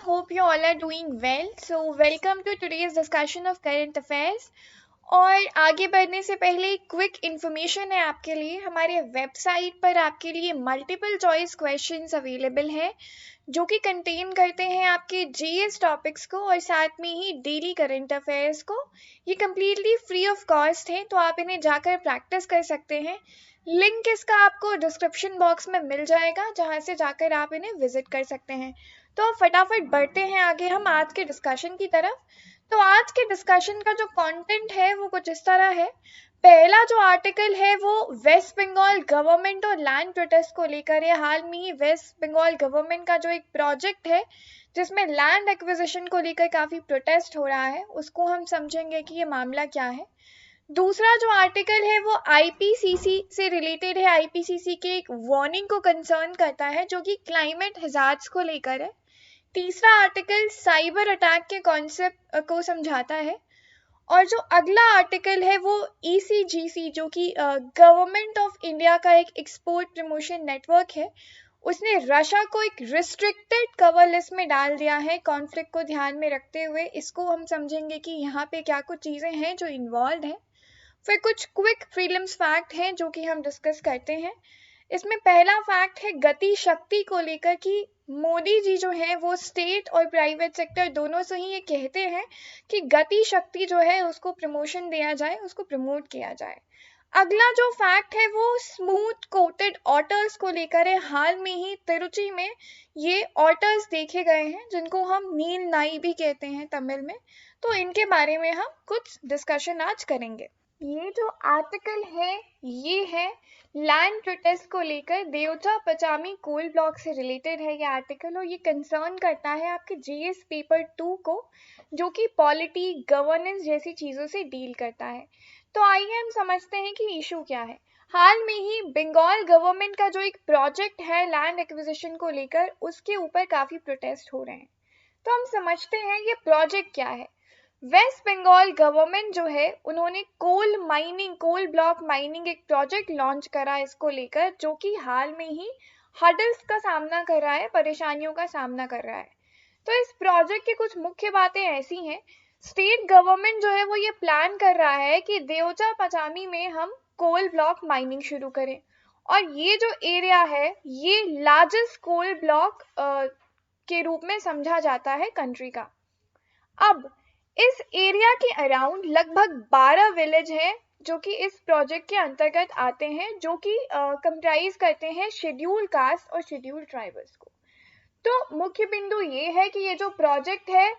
hope you all are doing well. So, welcome to today's discussion of current affairs. और आगे बढ़ने से पहले एक क्विक इन्फॉर्मेशन है आपके लिए। हमारे वेबसाइट पर आपके लिए मल्टीपल चॉइस क्वेश्चंस अवेलेबल हैं जो कि कंटेन करते हैं आपके जीएस टॉपिक्स को और साथ में ही डेली करंट अफेयर्स को। ये कम्प्लीटली फ्री ऑफ कॉस्ट है, तो आप इन्हें जाकर प्रैक्टिस कर सकते हैं। लिंक इसका आपको डिस्क्रिप्शन बॉक्स में मिल जाएगा, जहाँ से जाकर आप इन्हें विजिट कर सकते हैं। तो फटाफट बढ़ते हैं आगे हम आज के डिस्कशन की तरफ। तो आज के डिस्कशन का जो कंटेंट है वो कुछ इस तरह है। पहला जो आर्टिकल है वो वेस्ट बंगाल गवर्नमेंट और लैंड प्रोटेस्ट को लेकर है। हाल में ही वेस्ट बंगाल गवर्नमेंट का जो एक प्रोजेक्ट है जिसमें लैंड एक्विजिशन को लेकर काफ़ी प्रोटेस्ट हो रहा है, उसको हम समझेंगे कि ये मामला क्या है। दूसरा जो आर्टिकल है वो आईपीसीसी से रिलेटेड है। आईपीसीसी के एक वार्निंग को कंसर्न करता है जो कि क्लाइमेट हैजार्ड्स को लेकर है। तीसरा आर्टिकल साइबर अटैक के कॉन्सेप्ट को समझाता है। और जो अगला आर्टिकल है वो ईसीजीसी जो कि गवर्नमेंट ऑफ इंडिया का एक एक्सपोर्ट प्रमोशन नेटवर्क है, उसने रशिया को एक रिस्ट्रिक्टेड कवर लिस्ट में डाल दिया है कॉन्फ्लिक्ट को ध्यान में रखते हुए। इसको हम समझेंगे कि यहाँ पे क्या कुछ चीज़ें हैं जो इन्वॉल्व हैं। फिर कुछ क्विक प्रीलिम्स फैक्ट हैं जो कि हम डिस्कस करते हैं। इसमें पहला फैक्ट है गति शक्ति को लेकर कि मोदी जी जो है वो स्टेट और प्राइवेट सेक्टर दोनों से ही ये कहते हैं कि गति शक्ति जो है उसको प्रमोशन दिया जाए, उसको प्रमोट किया जाए। अगला जो फैक्ट है वो स्मूथ कोटेड ऑटर्स को लेकर है। हाल में ही तिरुचि में ये ऑटर्स देखे गए हैं जिनको हम नील नाई भी कहते हैं तमिल में। तो इनके बारे में हम कुछ डिस्कशन आज करेंगे। ये जो आर्टिकल है ये है लैंड प्रोटेस्ट को लेकर, देवचा पचामी कोल ब्लॉक से रिलेटेड है ये आर्टिकल, और ये कंसर्न करता है आपके जीएस पेपर 2 को जो कि पॉलिटी गवर्नेंस जैसी चीज़ों से डील करता है। तो आइए हम समझते हैं कि इशू क्या है। हाल में ही बंगाल गवर्नमेंट का जो एक प्रोजेक्ट है लैंड एक्विजिशन को लेकर, उसके ऊपर काफ़ी प्रोटेस्ट हो रहे हैं। तो हम समझते हैं ये प्रोजेक्ट क्या है। वेस्ट बंगाल गवर्नमेंट जो है उन्होंने कोल ब्लॉक माइनिंग एक प्रोजेक्ट लॉन्च करा इसको लेकर, जो कि हाल में ही हडल्स का सामना कर रहा है, परेशानियों का सामना कर रहा है। तो इस प्रोजेक्ट की कुछ मुख्य बातें ऐसी हैं। स्टेट गवर्नमेंट जो है वो ये प्लान कर रहा है कि देवचा पचामी में हम कोल ब्लॉक माइनिंग शुरू करें, और ये जो एरिया है ये लार्जेस्ट कोल ब्लॉक के रूप में समझा जाता है कंट्री का। अब इस एरिया के अराउंड लगभग 12 विलेज हैं जो कि इस प्रोजेक्ट के अंतर्गत आते हैं, जो कि कंप्राइज करते हैं शेड्यूल कास्ट और शेड्यूल ट्राइबल्स को। तो मुख्य बिंदु ये है कि ये जो प्रोजेक्ट है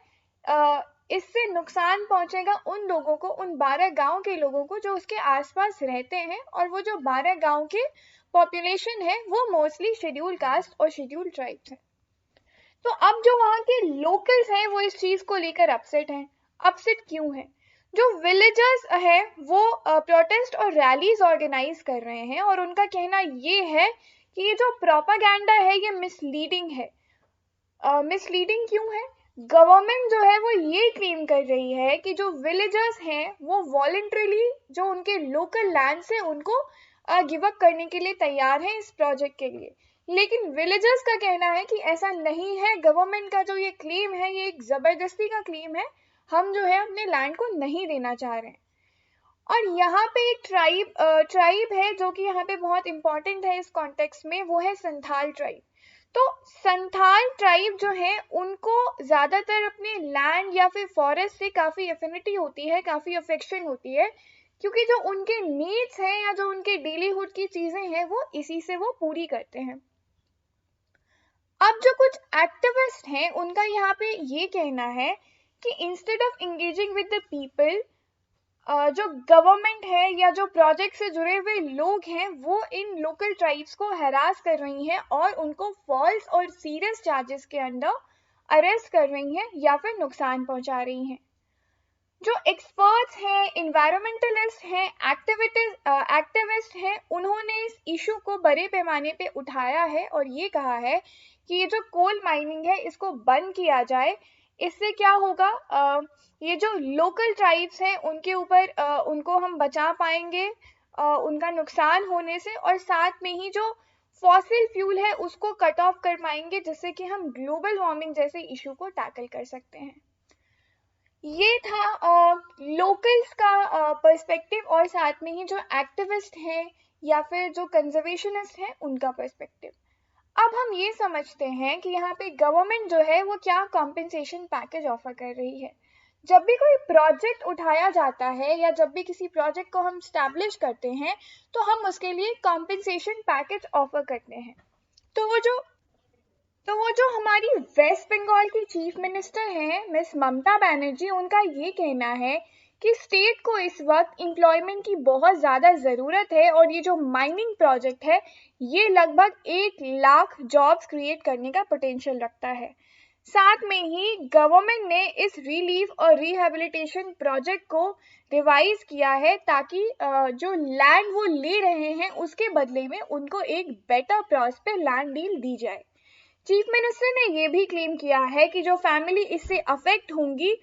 इससे नुकसान पहुंचेगा उन लोगों को, उन 12 गांव के लोगों को जो उसके आसपास रहते हैं, और वो जो 12 गांव के पॉपुलेशन है वो मोस्टली शेड्यूल कास्ट और शेड्यूल ट्राइब्स है। तो अब जो वहाँ के लोकल्स हैं वो इस चीज़ को लेकर अपसेट हैं। अपसेट क्यों है? जो विलेजर्स हैं वो प्रोटेस्ट और रैलीज ऑर्गेनाइज कर रहे हैं, और उनका कहना ये है कि ये जो प्रोपागेंडा है ये मिसलीडिंग है। मिसलीडिंग क्यों है? गवर्नमेंट जो है वो ये क्लेम कर रही है कि जो विलेजर्स हैं वो वॉलंटरीली जो उनके लोकल लैंड से उनको गिव अप करने के लिए तैयार हैं इस प्रोजेक्ट के लिए। लेकिन विलेजर्स का कहना है कि ऐसा नहीं है। गवर्नमेंट का जो ये क्लेम है ये एक जबरदस्ती का क्लेम है, हम जो है अपने लैंड को नहीं देना चाह रहे हैं। और यहाँ पे एक ट्राइब है जो कि यहाँ पे बहुत इंपॉर्टेंट है इस कॉन्टेक्स्ट में, वो है संथाल ट्राइब। तो संथाल ट्राइब जो है उनको ज़्यादातर अपने लैंड या फिर फॉरेस्ट से काफ़ी एफिनिटी होती है, काफ़ी अफेक्शन होती है, क्योंकि जो उनके नीड्स हैं या जो उनके डेलीहुड की चीज़ें हैं वो इसी से वो पूरी करते हैं। अब जो कुछ एक्टिविस्ट हैं उनका यहाँ पे ये कहना है कि instead of engaging with the people, जो गवर्नमेंट है या जो प्रोजेक्ट से जुड़े हुए लोग हैं वो इन लोकल ट्राइब्स को हरास कर रही हैं और उनको फॉल्स और सीरियस चार्जेस के अंडर अरेस्ट कर रही हैं या फिर नुकसान पहुंचा रही हैं। जो एक्सपर्ट्स हैं, इन्वायरमेंटलिस्ट हैं, एक्टिविस्ट हैं, उन्होंने इस इशू को बड़े पैमाने पे उठाया है और ये कहा है कि ये जो कोल माइनिंग है इसको बंद किया जाए। इससे क्या होगा, ये जो लोकल ट्राइब्स हैं उनके ऊपर उनको हम बचा पाएंगे उनका नुकसान होने से, और साथ में ही जो फॉसिल फ्यूल है उसको कट ऑफ कर पाएंगे, जिससे कि हम ग्लोबल वार्मिंग जैसे इशू को टैकल कर सकते हैं। ये था लोकल्स का पर्सपेक्टिव और साथ में ही जो एक्टिविस्ट हैं या फिर जो कंजर्वेशनिस्ट हैं उनका पर्सपेक्टिव। अब हम ये समझते हैं कि यहाँ पे गवर्नमेंट जो है वो क्या कॉम्पेंसेशन पैकेज ऑफर कर रही है। जब भी कोई प्रोजेक्ट उठाया जाता है या जब भी किसी प्रोजेक्ट को हम स्टैब्लिश करते हैं तो हम उसके लिए कॉम्पेंसेशन पैकेज ऑफर करते हैं। तो वो जो हमारी वेस्ट बंगाल की चीफ मिनिस्टर हैं मिस ममता बनर्जी, उनका ये कहना है कि स्टेट को इस वक्त एम्प्लॉयमेंट की बहुत ज़्यादा ज़रूरत है और ये जो माइनिंग प्रोजेक्ट है ये लगभग 1 लाख जॉब्स क्रिएट करने का पोटेंशियल रखता है। साथ में ही गवर्नमेंट ने इस रिलीफ और रिहेबिलिटेशन प्रोजेक्ट को रिवाइज किया है ताकि जो लैंड वो ले रहे हैं उसके बदले में उनको एक बेटर प्राइस पे लैंड डील दी जाए। चीफ मिनिस्टर ने ये भी क्लेम किया है कि जो फैमिली इससे अफेक्ट होंगी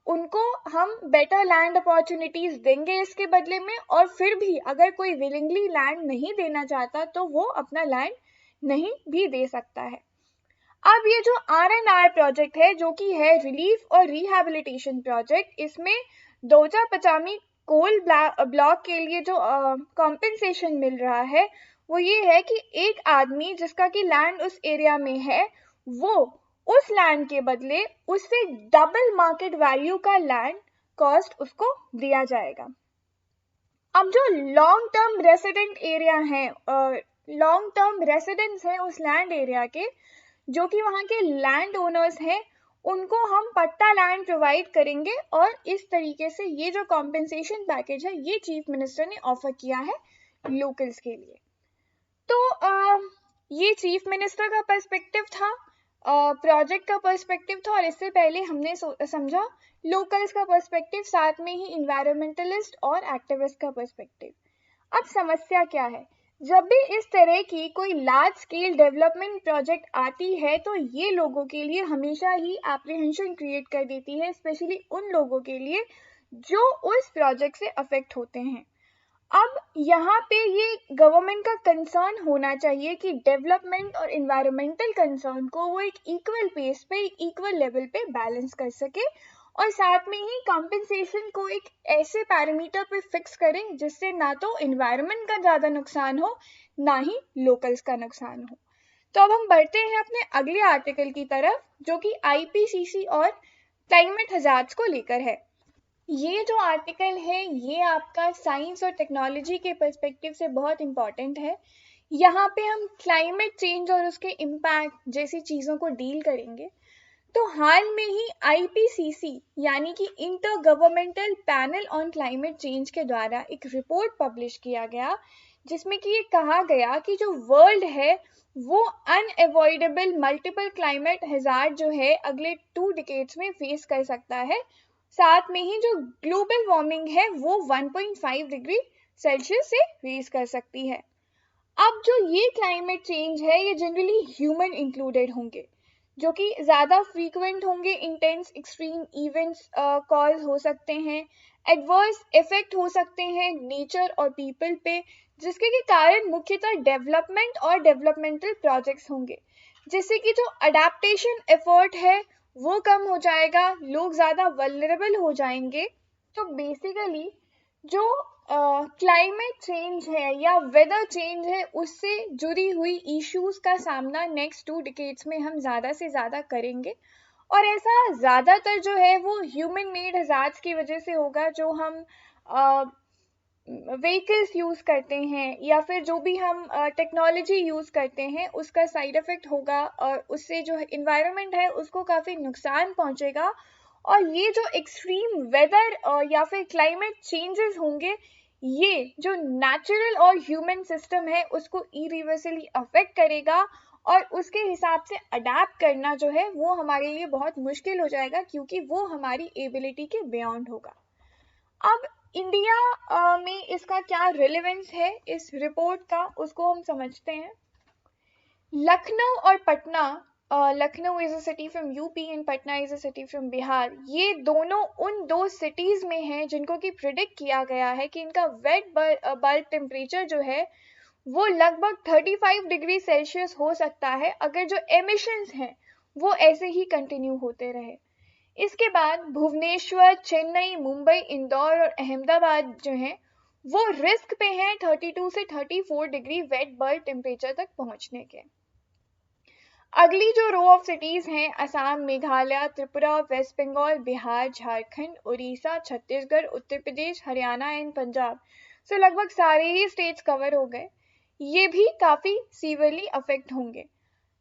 उनको हम बेटर लैंड अपॉर्चुनिटीज देंगे इसके बदले में, और फिर भी अगर कोई विलिंगली लैंड नहीं देना चाहता तो वो अपना लैंड नहीं भी दे सकता है। अब ये जो RNR प्रोजेक्ट है जो कि है रिलीफ और रिहेबिलिटेशन प्रोजेक्ट, इसमें दोजा पचामी कोल ब्लॉक के लिए जो कॉम्पेंसेशन मिल रहा है वो ये है कि एक आदमी जिसका कि लैंड उस एरिया में है वो उस लैंड के बदले उससे डबल मार्केट वैल्यू का लैंड कॉस्ट उसको दिया जाएगा। अब जो लॉन्ग टर्म रेसिडेंट एरिया है, लॉन्ग टर्म रेसिडेंट्स हैं उस लैंड एरिया के, जो कि वहाँ के लैंड ओनर्स हैं, उनको हम पट्टा लैंड प्रोवाइड करेंगे और इस तरीके से ये जो कॉम्पेंसेशन पैकेज है ये चीफ मिनिस्टर ने ऑफर किया है लोकल्स के लिए। तो ये चीफ मिनिस्टर का पर्सपेक्टिव था, प्रोजेक्ट का पर्सपेक्टिव था, और इससे पहले हमने समझा लोकल्स का पर्सपेक्टिव, साथ में ही इन्वायरमेंटलिस्ट और एक्टिविस्ट का पर्सपेक्टिव। अब समस्या क्या है, जब भी इस तरह की कोई लार्ज स्केल डेवलपमेंट प्रोजेक्ट आती है तो ये लोगों के लिए हमेशा ही एप्रीहेंशन क्रिएट कर देती है, स्पेशली उन लोगों के लिए जो उस प्रोजेक्ट से अफेक्ट होते हैं। अब यहाँ पे ये गवर्नमेंट का कंसर्न होना चाहिए कि डेवलपमेंट और इन्वायरमेंटल कंसर्न को वो एक इक्वल पेस पे, इक्वल लेवल पे बैलेंस कर सके, और साथ में ही कॉम्पेंसेशन को एक ऐसे पैरामीटर पे फिक्स करें जिससे ना तो इन्वायरमेंट का ज़्यादा नुकसान हो ना ही लोकल्स का नुकसान हो। तो अब हम बढ़ते हैं अपने अगले आर्टिकल की तरफ जो कि IPCC और क्लाइमेट हजार्ड्स को लेकर है। ये जो आर्टिकल है ये आपका साइंस और टेक्नोलॉजी के पर्सपेक्टिव से बहुत इम्पॉर्टेंट है। यहाँ पे हम क्लाइमेट चेंज और उसके इम्पैक्ट जैसी चीज़ों को डील करेंगे। तो हाल में ही IPCC यानी कि inter governmental panel on climate change के द्वारा एक रिपोर्ट पब्लिश किया गया जिसमें कि ये कहा गया कि जो वर्ल्ड है वो अनअवॉइडेबल मल्टीपल क्लाइमेट हैजार्ड जो है अगले 2 डिकेड्स में फेस कर सकता है। साथ में ही जो ग्लोबल वार्मिंग है वो 1.5 डिग्री सेल्सियस से रेज कर सकती है। अब जो ये क्लाइमेट चेंज है ये जनरली ह्यूमन इंक्लूडेड होंगे, जो कि ज़्यादा फ्रीक्वेंट होंगे, इंटेंस एक्सट्रीम इवेंट्स कॉज हो सकते हैं, एडवर्स इफेक्ट हो सकते हैं नेचर और पीपल पे, जिसके के कारण मुख्यतः डेवलपमेंट और डेवलपमेंटल प्रोजेक्ट्स होंगे, जिससे कि जो अडेप्टेशन एफर्ट है वो कम हो जाएगा, लोग ज़्यादा वल्नरेबल हो जाएंगे। तो बेसिकली जो क्लाइमेट चेंज है या वेदर चेंज है उससे जुड़ी हुई इश्यूज का सामना नेक्स्ट 2 डिकेड्स में हम ज़्यादा से ज़्यादा करेंगे, और ऐसा ज़्यादातर जो है वो ह्यूमन मेड हजार्ड्स की वजह से होगा, जो हम व्हीकल्स यूज़ करते हैं या फिर जो भी हम टेक्नोलॉजी यूज़ करते हैं उसका साइड इफ़ेक्ट होगा, और उससे जो इन्वायरमेंट है उसको काफ़ी नुकसान पहुंचेगा। और ये जो एक्सट्रीम वेदर या फिर क्लाइमेट चेंजेस होंगे ये जो नेचुरल और ह्यूमन सिस्टम है उसको इरिवर्सली अफेक्ट करेगा, और उसके हिसाब से अडेप्ट करना जो है वो हमारे लिए बहुत मुश्किल हो जाएगा क्योंकि वो हमारी एबिलिटी के बियॉन्ड होगा। अब इंडिया में इसका क्या रिलेवेंस है इस रिपोर्ट का उसको हम समझते हैं। लखनऊ और Patna, Lucknow is a city from UP and Patna is a city from Bihar, ये दोनों उन 2 सिटीज में हैं जिनको कि प्रिडिक्ट किया गया है कि इनका वेट बल्ब टेम्परेचर जो है वो लगभग 35 डिग्री सेल्सियस हो सकता है अगर जो एमिशंस हैं वो ऐसे ही कंटिन्यू होते रहे। इसके बाद भुवनेश्वर, चेन्नई, मुंबई, इंदौर और अहमदाबाद जो हैं वो रिस्क पे हैं 32 से 34 डिग्री वेट बल्ब टेम्परेचर तक पहुंचने के। अगली जो रो ऑफ सिटीज हैं असम, मेघालय, त्रिपुरा, वेस्ट बंगाल, बिहार, झारखंड, उड़ीसा, छत्तीसगढ़, उत्तर प्रदेश, हरियाणा एंड पंजाब। सो लगभग सारे ही स्टेट्स कवर हो गए। ये भी काफी सीवियरली अफेक्ट होंगे।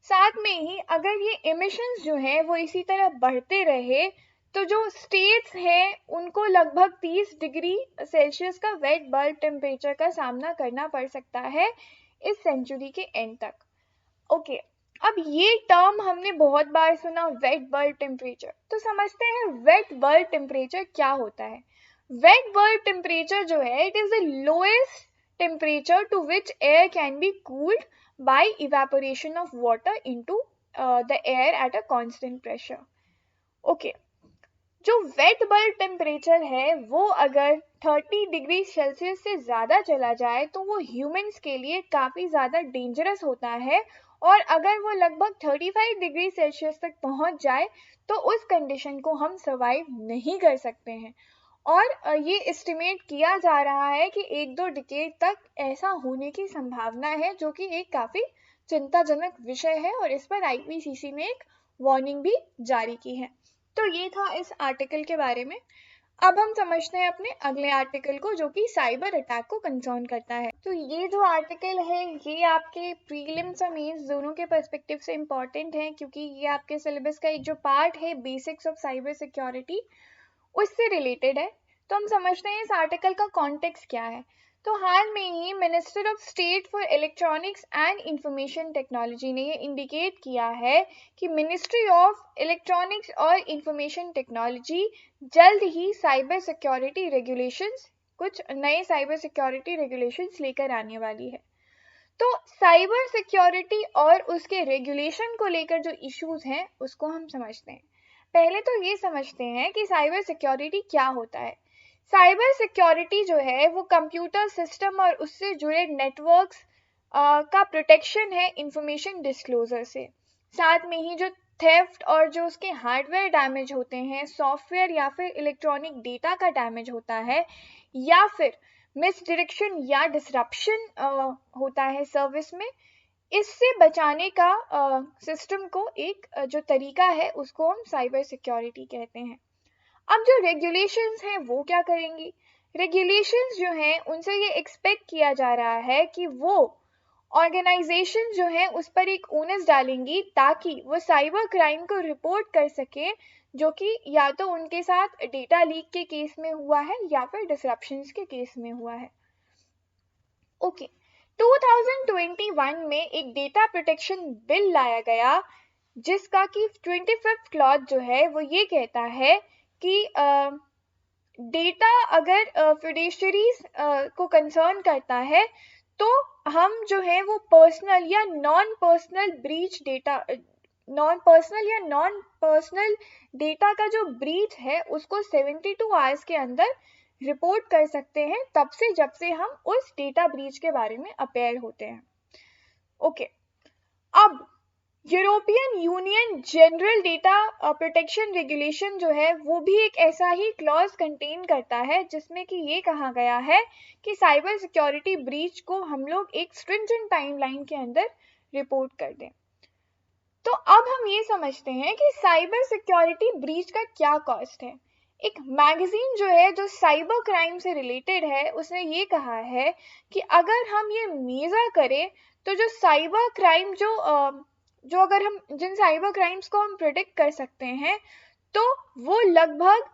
साथ में ही अगर ये एमिशंस जो हैं वो इसी तरह बढ़ते रहे तो जो स्टेट्स हैं उनको लगभग 30 डिग्री सेल्सियस का वेट बल्ब टेम्परेचर का सामना करना पड़ सकता है इस सेंचुरी के एंड तक। ओके, अब ये टर्म हमने बहुत बार सुना, वेट बल्ब टेम्परेचर। तो समझते हैं वेट बल्ब टेम्परेचर क्या होता है। वेट बल्ब टेम्परेचर जो है it is the lowest temperature to which air can be cooled by evaporation of water into the air at a constant pressure. Okay, जो wet bulb temperature है वो अगर 30 degree Celsius से ज़्यादा चला जाए तो वो ह्यूमंस के लिए काफ़ी ज़्यादा डेंजरस होता है, और अगर वो लगभग 35 डिग्री सेल्सियस तक पहुंच जाए तो उस कंडीशन को हम सर्वाइव नहीं कर सकते हैं। और ये एस्टिमेट किया जा रहा है कि 1-2 डिकेड तक ऐसा होने की संभावना है, जो कि एक काफ़ी चिंताजनक विषय है और इस पर आईपीसीसी ने एक वार्निंग भी जारी की है। तो ये था इस आर्टिकल के बारे में। अब हम समझते हैं अपने अगले आर्टिकल को जो कि साइबर अटैक को कंसर्न करता है। तो ये जो आर्टिकल है ये आपके प्रीलिम्स और मेंस दोनों के पर्सपेक्टिव से इम्पॉर्टेंट है, क्योंकि ये आपके सिलेबस का एक जो पार्ट है बेसिक्स ऑफ साइबर सिक्योरिटी उससे रिलेटेड है। तो हम समझते हैं इस आर्टिकल का कॉन्टेक्स्ट क्या है। तो हाल में ही minister of state for electronics and information technology ने ये इंडिकेट किया है कि मिनिस्ट्री ऑफ इलेक्ट्रॉनिक्स और इंफॉर्मेशन टेक्नोलॉजी जल्द ही साइबर सिक्योरिटी रेगुलेशंस, कुछ नए साइबर सिक्योरिटी रेगुलेशंस लेकर आने वाली है। तो साइबर सिक्योरिटी और उसके रेगुलेशन को लेकर जो इश्यूज हैं उसको हम समझते हैं। पहले तो ये समझते हैं कि साइबर सिक्योरिटी क्या होता है। साइबर सिक्योरिटी जो है वो कंप्यूटर सिस्टम और उससे जुड़े नेटवर्क्स का प्रोटेक्शन है इंफॉर्मेशन डिस्क्लोजर से। साथ में ही जो थेफ्ट और जो उसके हार्डवेयर डैमेज होते हैं, सॉफ्टवेयर या फिर इलेक्ट्रॉनिक डेटा का डैमेज होता है, या फिर मिसडायरेक्शन या डिसरप्शन होता है सर्विस में, इससे बचाने का सिस्टम को एक जो तरीका है उसको हम साइबर सिक्योरिटी कहते हैं। अब जो रेगुलेशंस हैं वो क्या करेंगी। रेगुलेशंस जो हैं उनसे ये एक्सपेक्ट किया जा रहा है कि वो ऑर्गेनाइजेशन जो है उस पर एक ओनस डालेंगी ताकि वो साइबर क्राइम को रिपोर्ट कर सके, जो कि या तो उनके साथ डेटा लीक के केस में हुआ है या फिर डिसरप्शंस के केस में हुआ है। ओके, 2021 में एक डेटा प्रोटेक्शन बिल लाया गया जिसका कि 25th क्लॉज जो है वो ये कहता है कि डेटा अगर फिड्यूशरीज को कंसर्न करता है तो हम जो है वो पर्सनल या non personal breach data, non personal data का जो ब्रीच है उसको 72 आवर्स के अंदर रिपोर्ट कर सकते हैं, तब से जब से हम उस डेटा ब्रीच के बारे में अवेयर होते हैं। ओके, अब European union general data protection regulation जो है वो भी एक ऐसा ही क्लॉज कंटेन करता है जिसमें कि ये कहा गया है कि साइबर सिक्योरिटी ब्रीच को हम लोग एक स्ट्रिंजेंट टाइमलाइन के अंदर रिपोर्ट कर दें। तो अब हम ये समझते हैं कि साइबर सिक्योरिटी ब्रीच का क्या कॉस्ट है। एक मैगजीन जो है जो साइबर क्राइम से रिलेटेड है उसने ये कहा है कि अगर हम ये मेजर करें तो जो साइबर क्राइम जो अगर हम जिन साइबर क्राइम्स को हम प्रिडिक्ट कर सकते हैं तो वो लगभग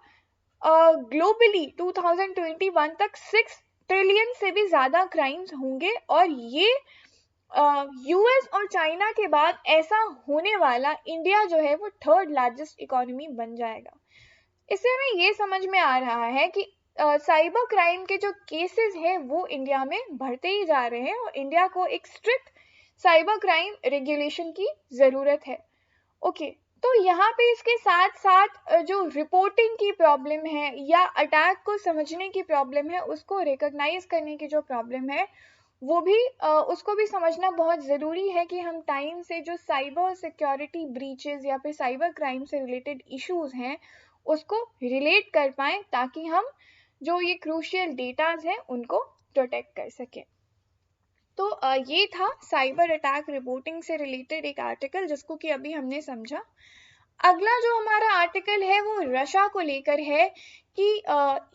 ग्लोबली 2021 तक 6 ट्रिलियन से भी ज़्यादा क्राइम्स होंगे, और ये यूएस और चाइना के बाद ऐसा होने वाला इंडिया जो है वो 3rd लार्जेस्ट इकोनॉमी बन जाएगा। इससे हमें ये समझ में आ रहा है कि साइबर क्राइम के जो केसेस हैं वो इंडिया में बढ़ते ही जा रहे हैं और इंडिया को एक स्ट्रिक्ट साइबर क्राइम रेगुलेशन की ज़रूरत है। ओके, तो यहाँ पे इसके साथ साथ जो रिपोर्टिंग की प्रॉब्लम है या अटैक को समझने की प्रॉब्लम है उसको रिकॉग्नाइज करने की जो प्रॉब्लम है वो भी उसको भी समझना बहुत ज़रूरी है कि हम टाइम से जो साइबर सिक्योरिटी ब्रीचेस या फिर साइबर क्राइम से रिलेटेड इश्यूज हैं उसको रिलेट कर पाएँ, ताकि हम जो ये क्रूशियल डेटाज हैं उनको प्रोटेक्ट कर सकें। तो ये था साइबर अटैक रिपोर्टिंग से रिलेटेड एक आर्टिकल जिसको कि अभी हमने समझा। अगला जो हमारा आर्टिकल है वो रशिया को लेकर है कि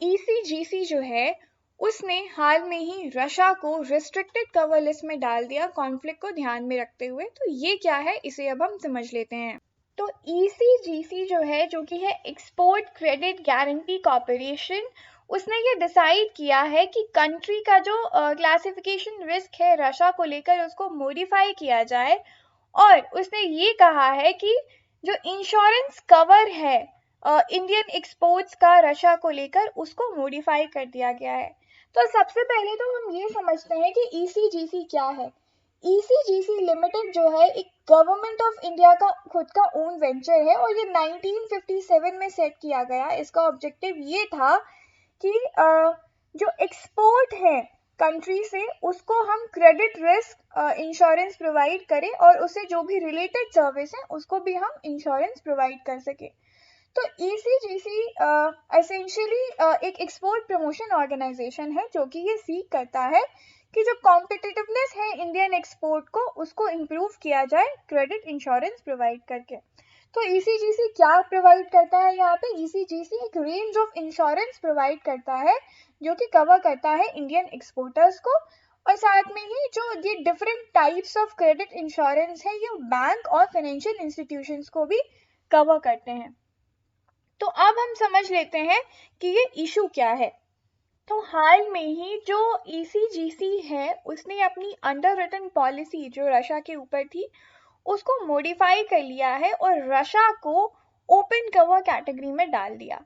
ईसीजीसी जो है उसने हाल में ही रशिया को रिस्ट्रिक्टेड कवर लिस्ट में डाल दिया कॉन्फ्लिक्ट को ध्यान में रखते हुए। तो ये क्या है इसे अब हम समझ लेते हैं। तो ईसीजीसी जो है, जो कि है एक्सपोर्ट क्रेडिट गारंटी कॉर्पोरेशन, उसने ये डिसाइड किया है कि कंट्री का जो क्लासिफिकेशन रिस्क है रशिया को लेकर उसको मॉडिफाई किया जाए, और उसने ये कहा है कि जो इंश्योरेंस कवर है इंडियन एक्सपोर्ट्स का रशिया को लेकर उसको मॉडिफाई कर दिया गया है। तो सबसे पहले तो हम ये समझते हैं कि ईसीजीसी क्या है। ईसीजीसी लिमिटेड जो है एक गवर्नमेंट ऑफ इंडिया का खुद का ओन वेंचर है और ये 1957 में सेट किया गया। इसका ऑब्जेक्टिव ये था कि जो एक्सपोर्ट है कंट्री से उसको हम क्रेडिट रिस्क इंश्योरेंस प्रोवाइड करें और उससे जो भी रिलेटेड सर्विस है उसको भी हम इंश्योरेंस प्रोवाइड कर सके। तो ईसीजीसी एसेंशियली एक एक्सपोर्ट प्रमोशन ऑर्गेनाइजेशन है जो कि ये सीख करता है कि जो कॉम्पिटिटिवनेस है इंडियन एक्सपोर्ट को उसको इम्प्रूव किया जाए क्रेडिट इंश्योरेंस प्रोवाइड करके। तो ईसीजीसी क्या प्रोवाइड करता है, यहाँ पे ईसीजीसी एक रेंज ऑफ इंश्योरेंस प्रोवाइड करता है जो कि कवर करता है इंडियन एक्सपोर्टर्स को, और साथ में ही जो ये different types of credit insurance है ये बैंक और फाइनेंशियल इंस्टीट्यूशंस को भी कवर करते हैं। तो अब हम समझ लेते हैं कि ये इशू क्या है। तो हाल में ही जो ईसीजीसी है उसने अपनी अंडर रिटन पॉलिसी जो रशिया के ऊपर थी उसको मॉडिफाई कर लिया है और रशिया को ओपन कवर कैटेगरी में डाल दिया।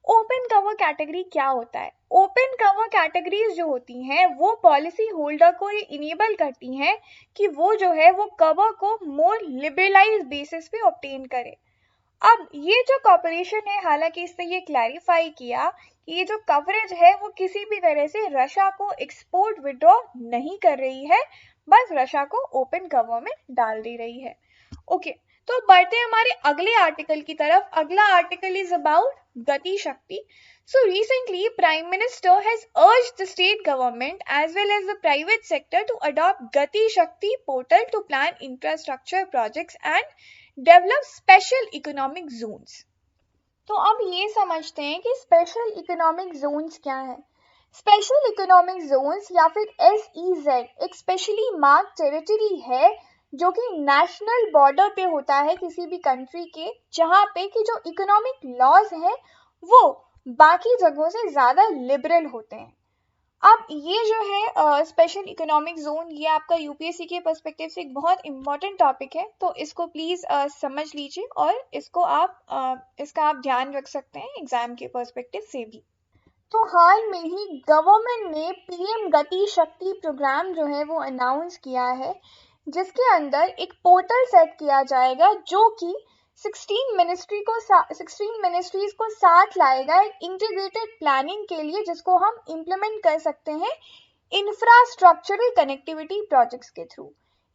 ओपन कवर कैटेगरी क्या होता है? ओपन कवर कैटेगरीज जो होती हैं वो पॉलिसी होल्डर को ये इनेबल करती हैं कि वो जो है वो कवर को मोर लिबरलाइज बेसिस पे ऑब्टेन करे। अब ये जो कॉर्पोरेशन है हालांकि इसने ये क्लैरिफाई किया कि ये जो कवरेज है वो किसी भी तरह से रशिया को एक्सपोर्ट विड्रॉ नहीं कर रही है, बस रशिया को ओपन कवर में डाल दे रही है। ओके, तो बढ़ते हैं हमारे अगले आर्टिकल की तरफ। अगला आर्टिकल इज अबाउट गति शक्ति। So recently, Prime Minister has urged the state government as well as the private sector to adopt Gati Shakti portal to plan infrastructure projects and develop special economic zones. तो अब ये समझते हैं कि special economic zones क्या है। Special economic zones या फिर SEZ एक स्पेशली मार्क्ड टेरिटरी है जो कि नेशनल बॉर्डर पे होता है किसी भी कंट्री के, जहाँ पे कि जो इकोनॉमिक लॉज हैं वो बाकी जगहों से ज़्यादा लिबरल होते हैं। अब ये जो है स्पेशल इकोनॉमिक जोन, ये आपका यूपीएससी के पर्सपेक्टिव से एक बहुत इंपॉर्टेंट टॉपिक है, तो इसको प्लीज़ समझ लीजिए और इसको इसका आप ध्यान रख सकते हैं एग्जाम के पर्सपेक्टिव से भी। तो हाल में ही गवर्नमेंट ने पीएम गति शक्ति प्रोग्राम जो है वो अनाउंस किया है, जिसके अंदर एक पोर्टल सेट किया जाएगा जो कि 16 मिनिस्ट्रीज को साथ लाएगा एक इंटीग्रेटेड प्लानिंग के लिए, जिसको हम इम्प्लीमेंट कर सकते हैं इंफ्रास्ट्रक्चरल कनेक्टिविटी प्रोजेक्ट्स के थ्रू।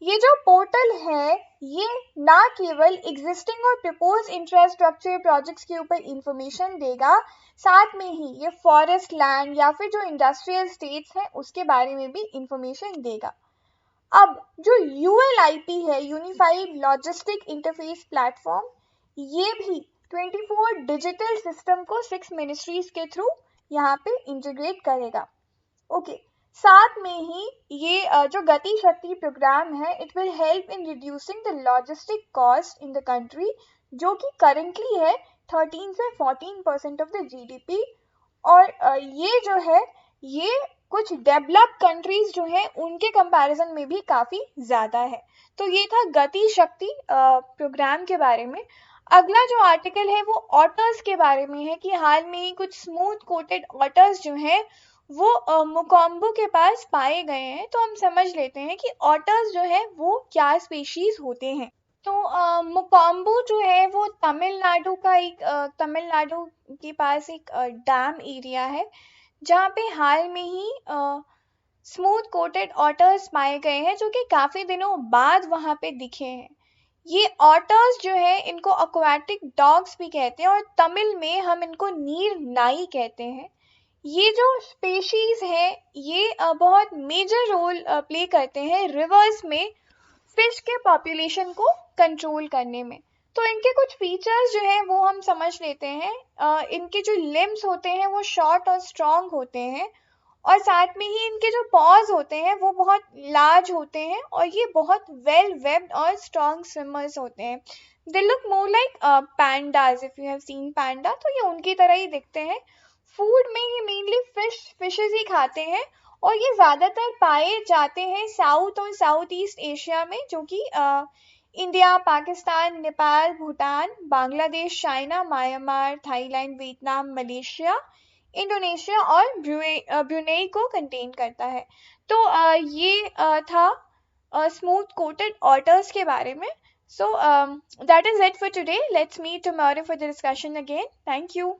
ये जो पोर्टल है ये ना केवल एग्जिस्टिंग और प्रपोज इंफ्रास्ट्रक्चर प्रोजेक्ट्स के ऊपर इंफॉर्मेशन देगा, साथ में ही ये फॉरेस्ट लैंड या फिर जो इंडस्ट्रियल स्टेट्स हैं उसके बारे में भी इंफॉर्मेशन देगा। अब जो ULIP है, यूनिफाइड लॉजिस्टिक इंटरफेस प्लेटफॉर्म, ये भी 24 डिजिटल सिस्टम को 6 मिनिस्ट्रीज के थ्रू यहाँ पे इंटीग्रेट करेगा। ओके, साथ में ही ये जो गति शक्ति प्रोग्राम है it will help in reducing the logistic cost in the country, जो कि करेंटली है 13 से 14% ऑफ द GDP, और ये जो है ये कुछ डेवलप्ड कंट्रीज जो हैं उनके कंपैरिजन में भी काफ़ी ज़्यादा है। तो ये था गति शक्ति प्रोग्राम के बारे में। अगला जो आर्टिकल है वो ऑटर्स के बारे में है कि हाल में ही कुछ स्मूथ कोटेड ऑटर्स जो हैं वो मोकोम्बो के पास पाए गए हैं। तो हम समझ लेते हैं कि ऑटर्स जो है वो क्या स्पीशीज होते हैं। तो मोकोम्बो जो है वो तमिलनाडु के पास एक डैम एरिया है जहाँ पे हाल में ही स्मूथ कोटेड ऑटर्स पाए गए हैं जो कि काफी दिनों बाद वहां पे दिखे हैं। ये ऑटर्स जो है इनको aquatic डॉग्स भी कहते हैं और तमिल में हम इनको नीर नाई कहते हैं। ये जो स्पेशीज है ये बहुत मेजर रोल प्ले करते हैं रिवर्स में फिश के पॉपुलेशन को कंट्रोल करने में। तो इनके कुछ फीचर्स जो हैं वो हम समझ लेते हैं। इनके जो लिम्स होते हैं वो शॉर्ट और स्ट्रॉन्ग होते हैं और साथ में ही इनके जो पॉज होते हैं वो बहुत लार्ज होते हैं और ये बहुत वेल वेब्ड और स्ट्रॉन्ग स्विमर्स होते हैं। They look more like pandas, if you have seen panda तो ये उनकी तरह ही दिखते हैं। फूड में ये मेनली फिशेस ही खाते हैं और ये ज़्यादातर पाए जाते हैं साउथ और साउथ ईस्ट एशिया में, जो कि India, Pakistan, Nepal, Bhutan, Bangladesh, China, Myanmar, Thailand, Vietnam, Malaysia, Indonesia और ब्रुनेई को कंटेन करता है। तो ये था स्मूथ कोटेड ऑटर्स के बारे में। So that is it for today. Let's meet tomorrow for the discussion again. Thank you.